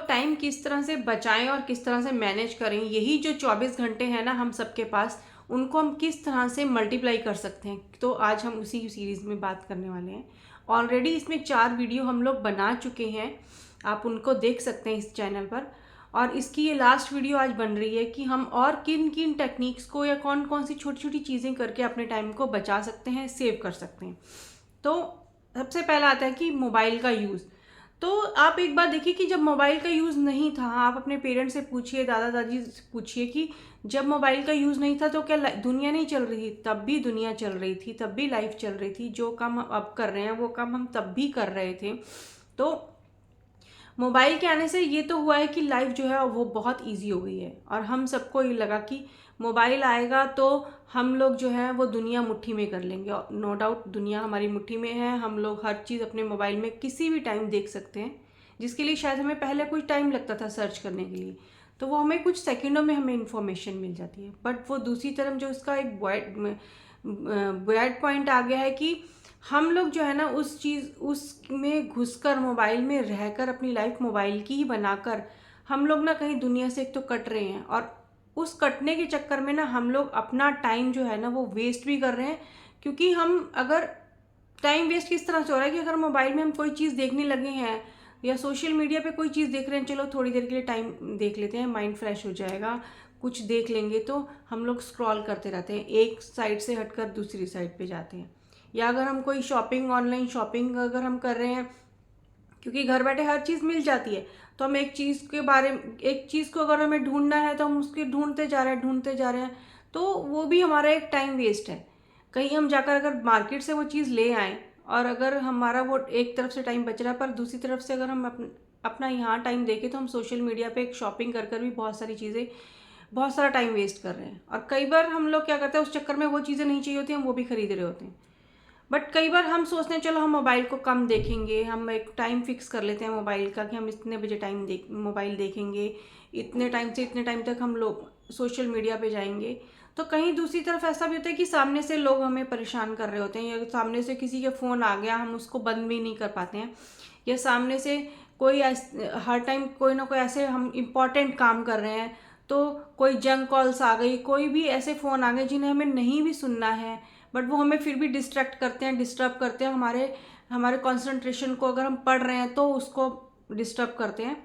लोग टाइम किस तरह से बचाएं और किस तरह से मैनेज करें, यही जो 24 घंटे हैं ना हम सबके पास, उनको हम किस तरह से मल्टीप्लाई कर सकते हैं, तो आज हम उसी सीरीज़ में बात करने वाले हैं। ऑलरेडी इसमें 4 वीडियो हम लोग बना चुके हैं, आप उनको देख सकते हैं इस चैनल पर। और इसकी ये लास्ट वीडियो आज बन रही है कि हम और किन किन टेक्निक्स को या कौन कौन सी छोटी छोटी चीज़ें करके अपने टाइम को बचा सकते हैं, सेव कर सकते हैं। तो सबसे पहला आता है कि मोबाइल का यूज़। तो आप एक बार देखिए कि जब मोबाइल का यूज़ नहीं था, आप अपने पेरेंट्स से पूछिए, दादा दादी से पूछिए कि जब मोबाइल का यूज़ नहीं था तो क्या दुनिया नहीं चल रही थी? तब भी दुनिया चल रही थी, तब भी लाइफ चल रही थी। जो काम हम अब कर रहे हैं वो काम हम तब भी कर रहे थे। तो मोबाइल के आने से ये तो हुआ है कि लाइफ जो है वो बहुत इजी हो गई है, और हम सबको ये लगा कि मोबाइल आएगा तो हम लोग जो है वो दुनिया मुट्ठी में कर लेंगे। और नो डाउट दुनिया हमारी मुट्ठी में है, हम लोग हर चीज़ अपने मोबाइल में किसी भी टाइम देख सकते हैं, जिसके लिए शायद हमें पहले कुछ टाइम लगता था सर्च करने के लिए, तो वो हमें कुछ सेकंडों में हमें इन्फॉर्मेशन मिल जाती है। बट वो दूसरी तरफ जो इसका एक बैड पॉइंट आ गया है कि हम लोग जो है ना उस चीज़ उसमें घुसकर मोबाइल में रहकर अपनी लाइफ मोबाइल की ही बनाकर हम लोग ना कहीं दुनिया से एक तो कट रहे हैं, और उस कटने के चक्कर में ना हम लोग अपना टाइम जो है ना वो वेस्ट भी कर रहे हैं। क्योंकि हम अगर टाइम वेस्ट किस तरह से हो रहा है कि अगर मोबाइल में हम कोई चीज़ देखने लगे हैं या सोशल मीडिया पे कोई चीज़ देख रहे हैं, चलो थोड़ी देर के लिए टाइम देख लेते हैं, माइंड फ्रेश हो जाएगा, कुछ देख लेंगे, तो हम लोग स्क्रॉल करते रहते हैं, एक साइड से हटकर दूसरी साइड पे जाते हैं। या अगर हम कोई शॉपिंग, ऑनलाइन शॉपिंग अगर हम कर रहे हैं, क्योंकि घर बैठे हर चीज़ मिल जाती है, तो हम एक चीज़ को अगर हमें ढूंढना है तो हम उसके ढूंढते जा रहे हैं, तो वो भी हमारा एक टाइम वेस्ट है। कहीं हम जाकर अगर मार्केट से वो चीज़ ले आएँ, और अगर हमारा वो एक तरफ से टाइम बच रहा है, पर दूसरी तरफ से अगर हम अपना यहाँ टाइम देखें तो हम सोशल मीडिया पे एक शॉपिंग कर भी बहुत सारी चीज़ें, बहुत सारा टाइम वेस्ट कर रहे हैं। और कई बार हम लोग क्या करते हैं, उस चक्कर में वो चीज़ें नहीं चाहिए होती, हम वो भी खरीद रहे होते हैं। बट कई बार हम सोचते हैं चलो हम मोबाइल को कम देखेंगे, हम एक टाइम फिक्स कर लेते हैं मोबाइल का कि हम इतने बजे मोबाइल देखेंगे, इतने टाइम से इतने टाइम तक हम लोग सोशल मीडिया पे जाएंगे। तो कहीं दूसरी तरफ ऐसा भी होता है कि सामने से लोग हमें परेशान कर रहे होते हैं, या सामने से किसी के फ़ोन आ गया, हम उसको बंद भी नहीं कर पाते हैं, या सामने से कोई हर टाइम कोई ना कोई ऐसे हम इम्पॉर्टेंट काम कर रहे हैं, तो कोई जंक कॉल्स आ गई, कोई भी ऐसे फ़ोन आ गए जिन्हें हमें नहीं भी सुनना है, बट वो हमें फिर भी डिस्ट्रैक्ट करते हैं, डिस्टर्ब करते हैं, हमारे हमारे कंसंट्रेशन को, अगर हम पढ़ रहे हैं तो उसको डिस्टर्ब करते हैं।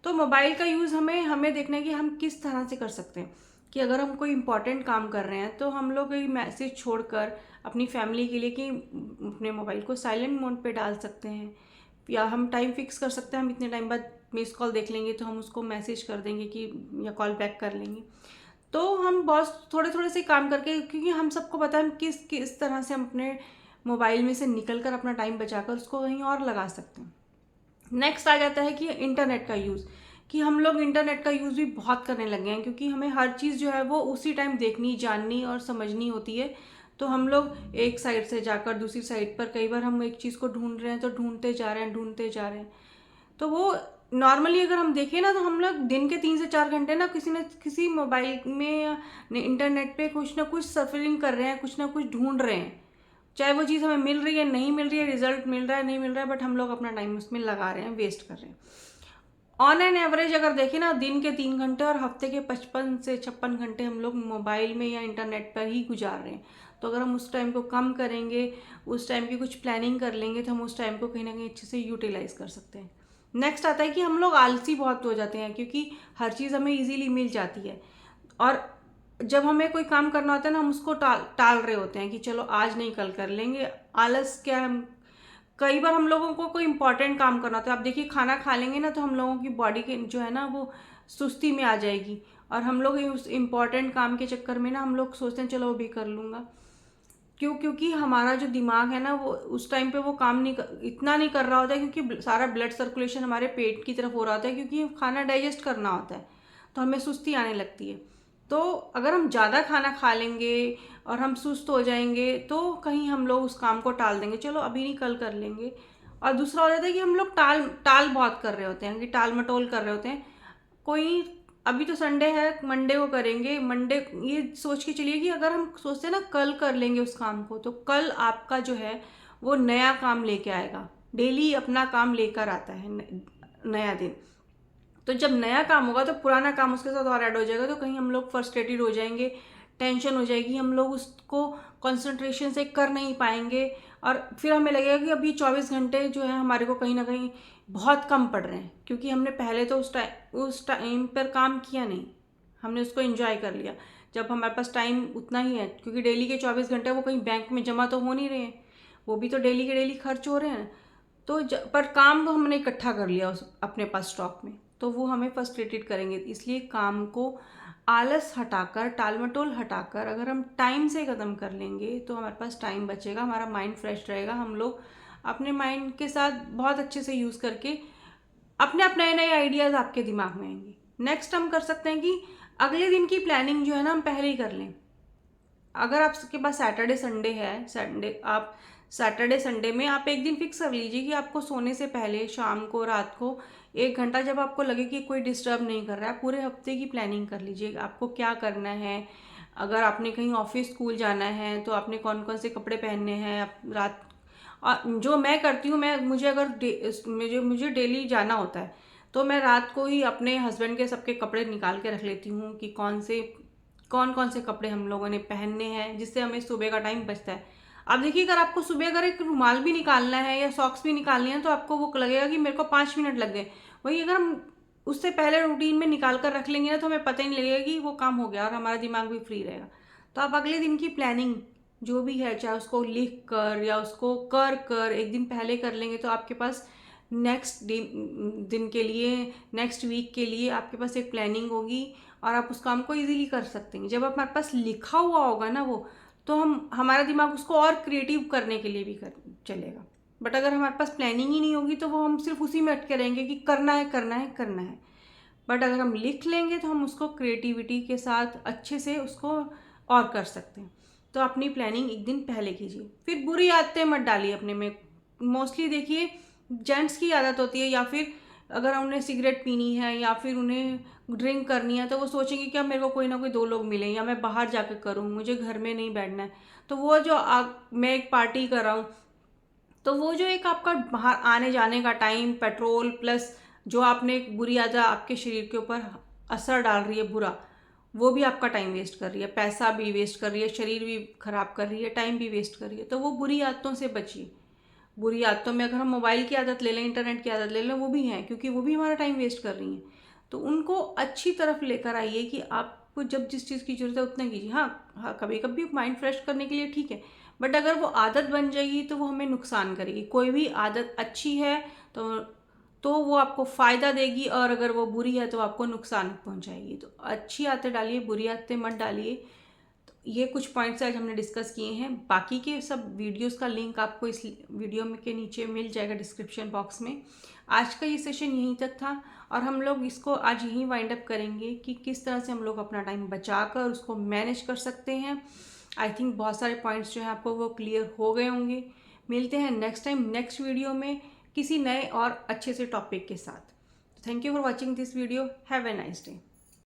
तो मोबाइल का यूज़ हमें हमें देखना है कि हम किस तरह से कर सकते हैं, कि अगर हम कोई इंपॉर्टेंट काम कर रहे हैं तो हम लोग ये मैसेज छोड़कर अपनी फैमिली के लिए कि अपने मोबाइल को साइलेंट मोड पे डाल सकते हैं, या हम टाइम फिक्स कर सकते हैं, हम इतने टाइम बाद मिस कॉल देख लेंगे तो हम उसको मैसेज कर देंगे कि, या कॉल बैक कर लेंगे। तो हम बहुत थोड़े थोड़े से काम करके, क्योंकि हम सबको पता है किस किस तरह से हम अपने मोबाइल में से निकल कर अपना टाइम बचाकर उसको कहीं और लगा सकते हैं। नेक्स्ट आ जाता है कि इंटरनेट का यूज़, कि हम लोग इंटरनेट का यूज़ भी बहुत करने लगे हैं, क्योंकि हमें हर चीज़ जो है वो उसी टाइम देखनी, जाननी और समझनी होती है। तो हम लोग एक साइड से जाकर दूसरी साइड पर, कई बार हम एक चीज़ को ढूंढ रहे हैं तो ढूंढते जा रहे हैं। तो वो नॉर्मली अगर हम देखें ना, तो हम लोग दिन के 3 से 4 घंटे ना किसी न किसी मोबाइल में या इंटरनेट पे कुछ ना कुछ सर्फिंग कर रहे हैं, कुछ ना कुछ ढूंढ रहे हैं। चाहे वो चीज़ हमें मिल रही है, नहीं मिल रही है, रिजल्ट मिल रहा है, नहीं मिल रहा है, बट हम लोग अपना टाइम उसमें लगा रहे हैं, वेस्ट कर रहे हैं। ऑन एन एवरेज अगर देखें ना, दिन के 3 घंटे और हफ्ते के 55 से 56 घंटे हम लोग मोबाइल में या इंटरनेट पर ही गुजार रहे हैं। तो अगर हम उस टाइम को कम करेंगे, उस टाइम की कुछ प्लानिंग कर लेंगे, तो हम उस टाइम को कहीं ना कहीं अच्छे से यूटिलाइज कर सकते हैं। नेक्स्ट आता है कि हम लोग आलसी बहुत हो जाते हैं, क्योंकि हर चीज़ हमें इजीली मिल जाती है, और जब हमें कोई काम करना होता है ना, हम उसको टाल टाल रहे होते हैं कि चलो आज नहीं कल कर लेंगे। आलस क्या है, कई बार हम लोगों को कोई इंपॉर्टेंट काम करना होता है, आप देखिए खाना खा लेंगे ना तो हम लोगों की बॉडी के जो है ना वो सुस्ती में आ जाएगी, और हम लोग उस इम्पॉर्टेंट काम के चक्कर में ना हम लोग सोचते हैं चलो वो भी कर लूँगा। क्योंकि हमारा जो दिमाग है ना वो उस टाइम पे वो काम इतना नहीं कर रहा होता है, क्योंकि सारा ब्लड सर्कुलेशन हमारे पेट की तरफ हो रहा होता है, क्योंकि खाना डाइजेस्ट करना होता है, तो हमें सुस्ती आने लगती है। तो अगर हम ज़्यादा खाना खा लेंगे और हम सुस्त हो जाएंगे, तो कहीं हम लोग उस काम को टाल देंगे, चलो अभी नहीं कल कर लेंगे। और दूसरा हो जाता है कि हम लोग टाल टाल बहुत कर रहे होते हैं, कि टाल मटोल कर रहे होते हैं। कोई अभी तो संडे है, मंडे को करेंगे, मंडे ये सोच के चलिए कि अगर हम सोचते हैं ना कल कर लेंगे उस काम को, तो कल आपका जो है वो नया काम लेके आएगा। डेली अपना काम लेकर आता है नया दिन। तो जब नया काम होगा तो पुराना काम उसके साथ और ऐड हो जाएगा, तो कहीं हम लोग फ्रस्ट्रेटेड हो जाएंगे, टेंशन हो जाएगी, हम लोग उसको कंसंट्रेशन से कर नहीं पाएंगे और फिर हमें लगेगा कि अब ये 24 घंटे जो है हमारे को कहीं ना कहीं बहुत कम पड़ रहे हैं, क्योंकि हमने पहले तो उस टाइम पर काम किया नहीं, हमने उसको एंजॉय कर लिया। जब हमारे पास टाइम उतना ही है, क्योंकि डेली के 24 घंटे वो कहीं बैंक में जमा तो हो नहीं रहे हैं, वो भी तो डेली के डेली खर्च हो रहे हैं। तो पर काम तो हमने इकट्ठा कर लिया अपने पास स्टॉक में, तो वो हमें फ्रस्ट्रेटेड करेंगे। इसलिए काम को आलस हटाकर, टालमटोल हटाकर अगर हम टाइम से ख़त्म कर लेंगे तो हमारे पास टाइम बचेगा, हमारा माइंड फ्रेश रहेगा, हम लोग अपने माइंड के साथ बहुत अच्छे से यूज़ करके अपने आप नए नए आइडियाज़ आपके दिमाग में आएंगे। नेक्स्ट हम कर सकते हैं कि अगले दिन की प्लानिंग जो है ना हम पहले ही कर लें। अगर आपके पास सैटरडे संडे है, सैटरडे संडे में आप एक दिन फिक्स कर लीजिए कि आपको सोने से पहले शाम को, रात को 1 घंटा जब आपको लगे कि कोई डिस्टर्ब नहीं कर रहा है, पूरे हफ्ते की प्लानिंग कर लीजिए आपको क्या करना है। अगर आपने कहीं ऑफिस स्कूल जाना है तो आपने कौन कौन से कपड़े पहनने हैं रात। और जो मैं करती हूँ, मुझे डेली जाना होता है तो मैं रात को ही अपने हस्बैंड के सबके कपड़े निकाल के रख लेती हूँ कि कौन कौन से कपड़े हम लोगों ने पहनने हैं, जिससे हमें सुबह का टाइम बचता है। अब देखिए, अगर आपको सुबह अगर एक रुमाल भी निकालना है या सॉक्स भी निकालनी है तो आपको वो लगेगा कि मेरे को 5 मिनट लग गए। वही अगर हम उससे पहले रूटीन में निकाल कर रख लेंगे ना तो हमें पता ही नहीं लगेगा कि वो काम हो गया और हमारा दिमाग भी फ्री रहेगा। तो आप अगले दिन की प्लानिंग जो भी है, चाहे उसको लिख कर या उसको कर एक दिन पहले कर लेंगे तो आपके पास नेक्स्ट दिन के लिए, नेक्स्ट वीक के लिए आपके पास एक प्लानिंग होगी और आप उस काम को इजीली कर सकते हैं। जब हमारे पास लिखा हुआ होगा ना वो, तो हमारा दिमाग उसको और क्रिएटिव करने के लिए भी चलेगा। बट अगर हमारे पास प्लानिंग ही नहीं होगी तो वो हम सिर्फ उसी में अटके रहेंगे कि करना है करना है करना है। बट अगर हम लिख लेंगे तो हम उसको क्रिएटिविटी के साथ अच्छे से उसको और कर सकते हैं। तो अपनी प्लानिंग एक दिन पहले कीजिए। फिर बुरी आदतें मत डालिए अपने में। मोस्टली देखिए, जेंट्स की आदत होती है, या फिर अगर उन्हें सिगरेट पीनी है या फिर उन्हें ड्रिंक करनी है तो वो सोचेंगे कि अब मेरे को कोई ना कोई 2 लोग मिलें या मैं बाहर जाकर करूँ, मुझे घर में नहीं बैठना है। तो वो जो मैं एक पार्टी कर रहा हूँ, तो वो जो एक आपका बाहर आने जाने का टाइम, पेट्रोल, प्लस जो आपने एक बुरी आदत आपके शरीर के ऊपर असर डाल रही है बुरा, वो भी आपका टाइम वेस्ट कर रही है, पैसा भी वेस्ट कर रही है, शरीर भी खराब कर रही है, टाइम भी वेस्ट कर रही है। तो वो बुरी आदतों से बचिए। बुरी आदतों में अगर हम मोबाइल की आदत ले लें, इंटरनेट की आदत ले लें, वो भी हैं, क्योंकि वो भी हमारा टाइम वेस्ट कर रही हैं। तो उनको अच्छी तरफ लेकर आइए कि आपको जब जिस चीज़ की ज़रूरत है उतना कीजिए। हाँ, कभी कभी माइंड फ्रेश करने के लिए ठीक है, बट अगर वो आदत बन जाएगी तो वो हमें नुकसान करेगी। कोई भी आदत अच्छी है तो वो आपको फ़ायदा देगी, और अगर वो बुरी है तो आपको नुकसान पहुंचाएगी। तो अच्छी आदतें डालिए, बुरी आदतें मत डालिए। तो ये कुछ पॉइंट्स आज हमने डिस्कस किए हैं। बाकी के सब वीडियोस का लिंक आपको इस वीडियो में के नीचे मिल जाएगा डिस्क्रिप्शन बॉक्स में। आज का ये सेशन यहीं तक था और हम लोग इसको आज यहीं वाइंड अप करेंगे कि किस तरह से हम लोग अपना टाइम बचाकर उसको मैनेज कर सकते हैं। आई थिंक बहुत सारे पॉइंट्स जो हैं आपको वो क्लियर हो गए होंगे। मिलते हैं नेक्स्ट टाइम नेक्स्ट वीडियो में किसी नए और अच्छे से टॉपिक के साथ। Thank you for watching this video. Have a nice day.